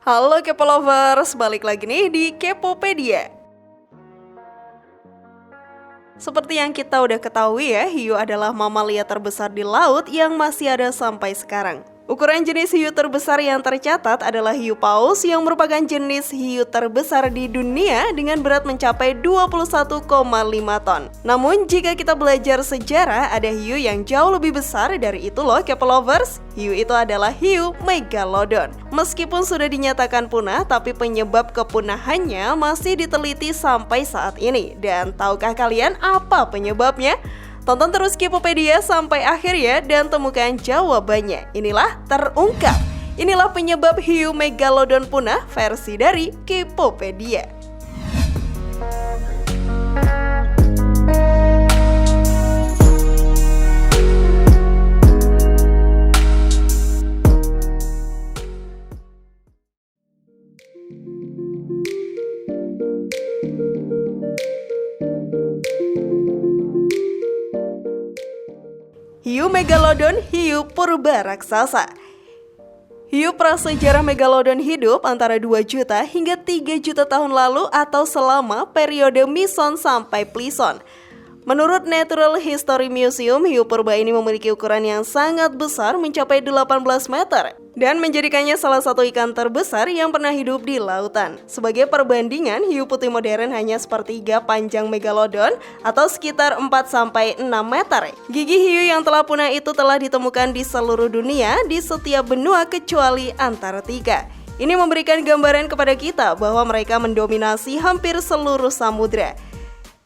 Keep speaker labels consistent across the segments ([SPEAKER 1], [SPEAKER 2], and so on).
[SPEAKER 1] Halo Kepo Lovers, balik lagi nih di Kepopedia. Seperti yang kita udah ketahui ya, hiu adalah mamalia terbesar di laut yang masih ada sampai sekarang. Ukuran jenis hiu terbesar yang tercatat adalah hiu paus yang merupakan jenis hiu terbesar di dunia dengan berat mencapai 21,5 ton. Namun jika kita belajar sejarah, ada hiu yang jauh lebih besar dari itu loh Kepo Lovers. Hiu itu adalah hiu Megalodon. Meskipun sudah dinyatakan punah, tapi penyebab kepunahannya masih diteliti sampai saat ini. Dan tahukah kalian apa penyebabnya? Tonton terus Kepopedia sampai akhir ya dan temukan jawabannya. Inilah terungkap. Inilah penyebab hiu Megalodon punah versi dari Kepopedia. Hiu Megalodon, hiu purba raksasa. Hiu prasejarah Megalodon hidup antara 2 juta hingga 3 juta tahun lalu atau selama periode Mison sampai Plison. Menurut Natural History Museum, hiu purba ini memiliki ukuran yang sangat besar mencapai 18 meter dan menjadikannya salah satu ikan terbesar yang pernah hidup di lautan. Sebagai perbandingan, hiu putih modern hanya sepertiga panjang Megalodon atau sekitar 4-6 meter. Gigi hiu yang telah punah itu telah ditemukan di seluruh dunia di setiap benua kecuali Antartika. Ini memberikan gambaran kepada kita bahwa mereka mendominasi hampir seluruh samudra.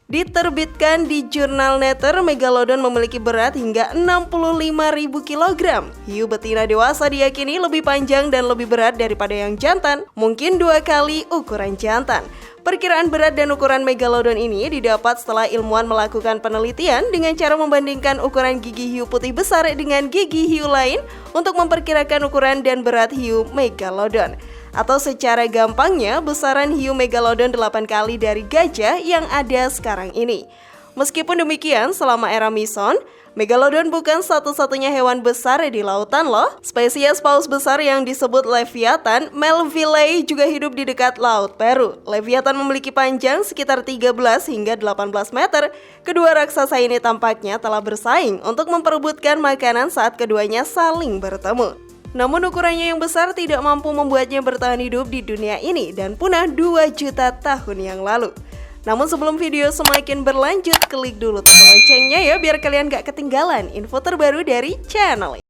[SPEAKER 1] Diterbitkan di jurnal Nature, Megalodon memiliki berat hingga 65.000 kg. Hiu betina dewasa diyakini lebih panjang dan lebih berat daripada yang jantan, mungkin 2 kali ukuran jantan. Perkiraan berat dan ukuran Megalodon ini didapat setelah ilmuwan melakukan penelitian dengan cara membandingkan ukuran gigi hiu putih besar dengan gigi hiu lain untuk memperkirakan ukuran dan berat hiu Megalodon. Atau secara gampangnya, besaran hiu Megalodon 8 kali dari gajah yang ada sekarang ini. Meskipun demikian, selama era Mison, Megalodon bukan satu-satunya hewan besar di lautan loh. Spesies paus besar yang disebut Leviathan, Melvillei juga hidup di dekat Laut Peru. Leviathan memiliki panjang sekitar 13 hingga 18 meter. Kedua raksasa ini tampaknya telah bersaing untuk memperebutkan makanan saat keduanya saling bertemu. Namun ukurannya yang besar tidak mampu membuatnya bertahan hidup di dunia ini dan punah 2 juta tahun yang lalu. Namun sebelum video semakin berlanjut, klik dulu tombol loncengnya ya biar kalian gak ketinggalan info terbaru dari channel ini.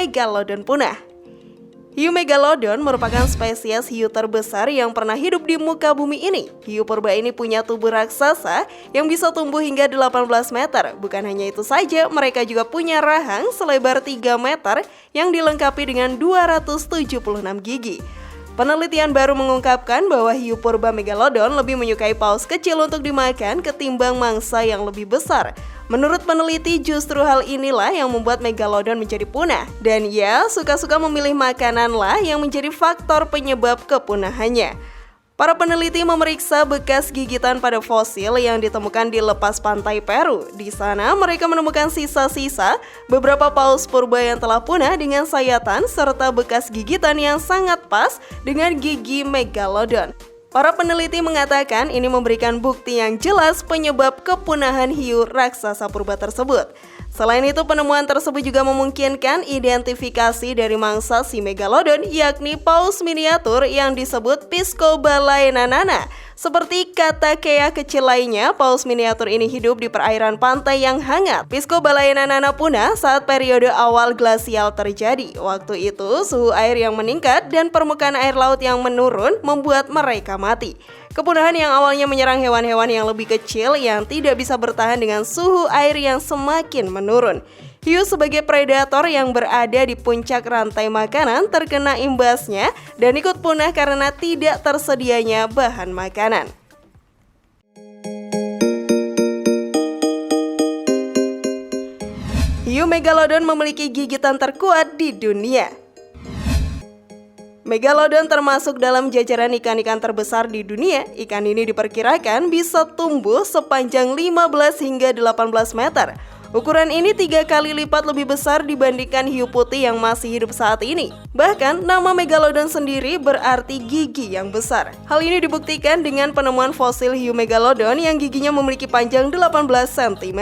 [SPEAKER 1] Megalodon punah. Hiu Megalodon merupakan spesies hiu terbesar yang pernah hidup di muka bumi ini. Hiu purba ini punya tubuh raksasa yang bisa tumbuh hingga 18 meter. Bukan hanya itu saja, mereka juga punya rahang selebar 3 meter yang dilengkapi dengan 276 gigi. Penelitian baru mengungkapkan bahwa hiu purba Megalodon lebih menyukai paus kecil untuk dimakan ketimbang mangsa yang lebih besar. Menurut peneliti, justru hal inilah yang membuat Megalodon menjadi punah. Dan ya, suka-suka memilih makanan lah yang menjadi faktor penyebab kepunahannya. Para peneliti memeriksa bekas gigitan pada fosil yang ditemukan di lepas pantai Peru. Di sana, mereka menemukan sisa-sisa beberapa paus purba yang telah punah dengan sayatan serta bekas gigitan yang sangat pas dengan gigi Megalodon. Para peneliti mengatakan ini memberikan bukti yang jelas penyebab kepunahan hiu raksasa purba tersebut. Selain itu, penemuan tersebut juga memungkinkan identifikasi dari mangsa si Megalodon, yakni paus miniatur yang disebut Piscobalaenana. Seperti kata kea kecil lainnya, paus miniatur ini hidup di perairan pantai yang hangat. Piscobalaenana punah saat periode awal glasial terjadi. Waktu itu, suhu air yang meningkat dan permukaan air laut yang menurun membuat mereka mati. Kepunahan yang awalnya menyerang hewan-hewan yang lebih kecil yang tidak bisa bertahan dengan suhu air yang semakin menurun. Hiu sebagai predator yang berada di puncak rantai makanan terkena imbasnya dan ikut punah karena tidak tersedianya bahan makanan. Hiu Megalodon memiliki gigitan terkuat di dunia. Megalodon termasuk dalam jajaran ikan-ikan terbesar di dunia. Ikan ini diperkirakan bisa tumbuh sepanjang 15 hingga 18 meter. Ukuran ini 3 kali lipat lebih besar dibandingkan hiu putih yang masih hidup saat ini. Bahkan, nama Megalodon sendiri berarti gigi yang besar. Hal ini dibuktikan dengan penemuan fosil hiu Megalodon yang giginya memiliki panjang 18 cm.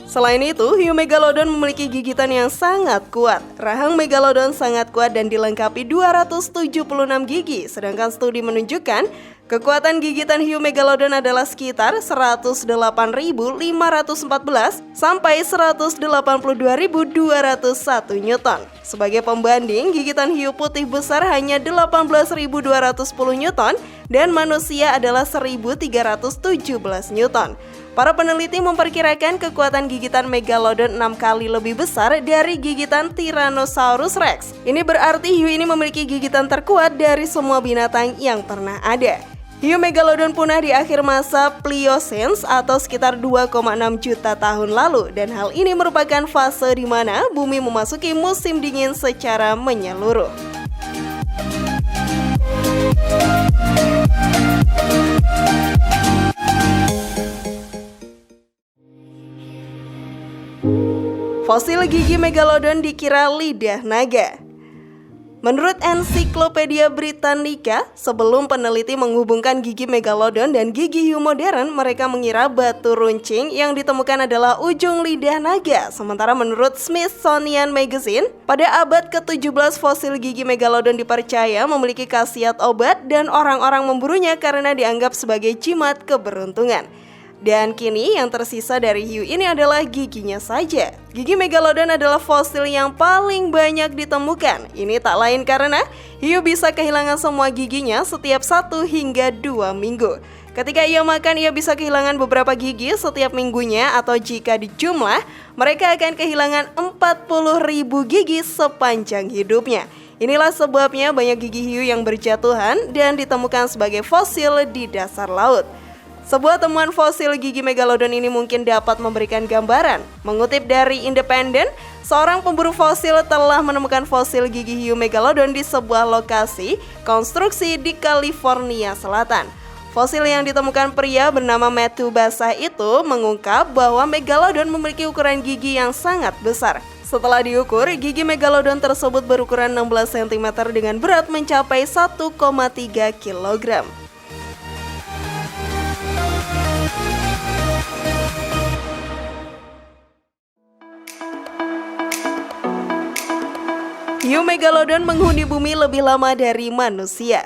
[SPEAKER 1] Selain itu, hiu Megalodon memiliki gigitan yang sangat kuat. Rahang Megalodon sangat kuat dan dilengkapi 276 gigi, sedangkan studi menunjukkan kekuatan gigitan hiu Megalodon adalah sekitar 108.514 sampai 182.201 Newton. Sebagai pembanding, gigitan hiu putih besar hanya 18.210 Newton dan manusia adalah 1.317 Newton. Para peneliti memperkirakan kekuatan gigitan Megalodon 6 kali lebih besar dari gigitan Tyrannosaurus Rex. Ini berarti hiu ini memiliki gigitan terkuat dari semua binatang yang pernah ada. Hiu Megalodon punah di akhir masa Pliocene atau sekitar 2,6 juta tahun lalu, dan hal ini merupakan fase di mana bumi memasuki musim dingin secara menyeluruh. Fosil gigi Megalodon dikira lidah naga. Menurut Ensiklopedia Britannica, sebelum peneliti menghubungkan gigi Megalodon dan gigi hiu modern, mereka mengira batu runcing yang ditemukan adalah ujung lidah naga. Sementara menurut Smithsonian Magazine, pada abad ke-17 fosil gigi Megalodon dipercaya memiliki khasiat obat dan orang-orang memburunya karena dianggap sebagai jimat keberuntungan. Dan kini yang tersisa dari hiu ini adalah giginya saja. Gigi Megalodon adalah fosil yang paling banyak ditemukan. Ini tak lain karena hiu bisa kehilangan semua giginya setiap 1 hingga 2 minggu. Ketika ia makan, ia bisa kehilangan beberapa gigi setiap minggunya, atau jika dijumlah, mereka akan kehilangan 40.000 gigi sepanjang hidupnya. Inilah sebabnya banyak gigi hiu yang berjatuhan dan ditemukan sebagai fosil di dasar laut. Sebuah temuan fosil gigi Megalodon ini mungkin dapat memberikan gambaran. Mengutip dari Independent, seorang pemburu fosil telah menemukan fosil gigi hiu Megalodon di sebuah lokasi konstruksi di California Selatan. Fosil yang ditemukan pria bernama Matthew Basah itu mengungkap bahwa Megalodon memiliki ukuran gigi yang sangat besar. Setelah diukur, gigi Megalodon tersebut berukuran 16 cm dengan berat mencapai 1,3 kg. Hiu Megalodon menghuni bumi lebih lama dari manusia.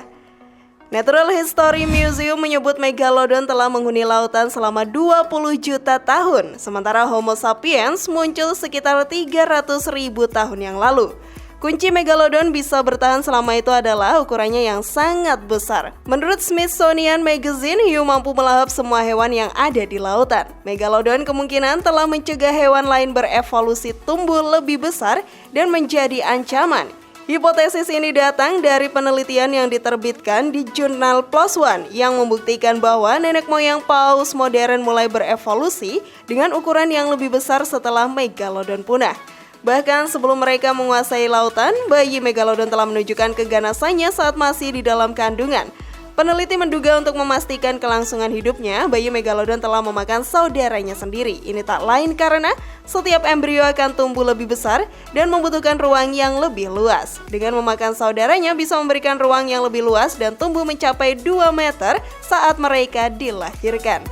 [SPEAKER 1] Natural History Museum menyebut Megalodon telah menghuni lautan selama 20 juta tahun, sementara Homo sapiens muncul sekitar 300.000 tahun yang lalu. Kunci Megalodon bisa bertahan selama itu adalah ukurannya yang sangat besar. Menurut Smithsonian Magazine, hiu mampu melahap semua hewan yang ada di lautan. Megalodon kemungkinan telah mencegah hewan lain berevolusi tumbuh lebih besar dan menjadi ancaman. Hipotesis ini datang dari penelitian yang diterbitkan di jurnal PLOS ONE yang membuktikan bahwa nenek moyang paus modern mulai berevolusi dengan ukuran yang lebih besar setelah Megalodon punah. Bahkan sebelum mereka menguasai lautan, bayi Megalodon telah menunjukkan keganasannya saat masih di dalam kandungan. Peneliti menduga untuk memastikan kelangsungan hidupnya, bayi Megalodon telah memakan saudaranya sendiri. Ini tak lain karena setiap embrio akan tumbuh lebih besar dan membutuhkan ruang yang lebih luas. Dengan memakan saudaranya bisa memberikan ruang yang lebih luas dan tumbuh mencapai 2 meter saat mereka dilahirkan.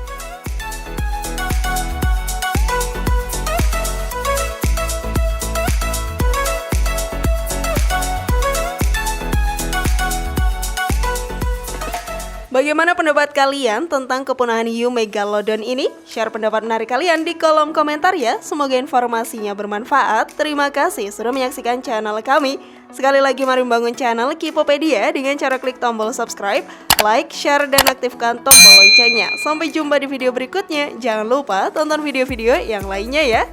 [SPEAKER 1] Bagaimana pendapat kalian tentang kepunahan hiu Megalodon ini? Share pendapat menarik kalian di kolom komentar ya. Semoga informasinya bermanfaat. Terima kasih sudah menyaksikan channel kami. Sekali lagi mari membangun channel Kipopedia dengan cara klik tombol subscribe, like, share, dan aktifkan tombol loncengnya. Sampai jumpa di video berikutnya. Jangan lupa tonton video-video yang lainnya ya.